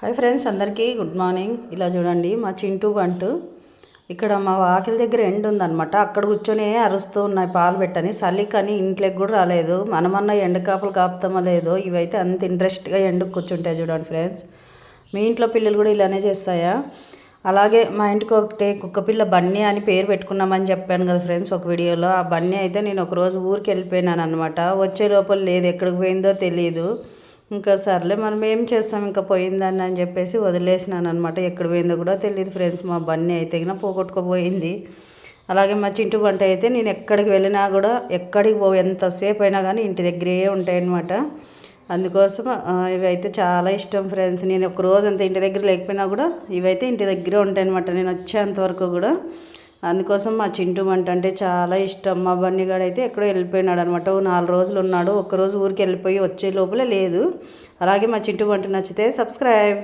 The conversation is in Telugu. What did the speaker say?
హాయ్ ఫ్రెండ్స్, అందరికీ గుడ్ మార్నింగ్. ఇలా చూడండి, మా చింటూ బంటు ఇక్కడ మా వాకిలి దగ్గర ఎండు ఉందన్నమాట. అక్కడ కూర్చొని అరుస్తూ ఉన్నాయి పాలు పెట్టని. చలికని ఇంట్లోకి కూడా రాలేదు. మనమన్నా ఎండు కాపులు కాపుతామో లేదో, ఇవైతే అంత ఇంట్రెస్ట్గా ఎండుకు కూర్చుంటాయి. చూడండి ఫ్రెండ్స్, మీ ఇంట్లో పిల్లలు కూడా ఇలానే చేస్తాయా? అలాగే మా ఇంటికి ఒకటి కుక్కపిల్ల బన్నీ అని పేరు పెట్టుకున్నామని చెప్పాను కదా ఫ్రెండ్స్ ఒక వీడియోలో. ఆ బన్నీ అయితే నేను ఒకరోజు ఊరికి వెళ్ళిపోయినాను అనమాట. వచ్చే లోపల లేదు, ఎక్కడికి పోయిందో తెలియదు. ఇంకా సర్లే మనం ఏం చేస్తాం, ఇంకా పోయిందని అని చెప్పేసి వదిలేసినాను అనమాట. ఎక్కడ పోయిందో కూడా తెలియదు ఫ్రెండ్స్. మా బన్నీ అయితే పోగొట్టుకుపోయింది. అలాగే మా చింటూ బంట అయితే నేను ఎక్కడికి వెళ్ళినా కూడా, ఎక్కడికి ఎంతసేపు అయినా కానీ ఇంటి దగ్గరే ఉంటాయన్నమాట. అందుకోసం ఇవైతే చాలా ఇష్టం ఫ్రెండ్స్. నేను ఒక రోజు అంత ఇంటి దగ్గర లేకపోయినా కూడా ఇవైతే ఇంటి దగ్గరే ఉంటాయి అనమాట, నేను వచ్చేంతవరకు కూడా. అందుకోసం మా చింటూ బంట అంటే చాలా ఇష్టం. మా బన్నీగాడు అయితే ఎక్కడో వెళ్ళిపోయినాడు అనమాట. 4 రోజులు ఉన్నాడు. ఒక్కరోజు ఊరికి వెళ్ళిపోయి వచ్చే లోపలే లేదు. అలాగే మా చింటూ బంట నచ్చితే సబ్స్క్రైబ్.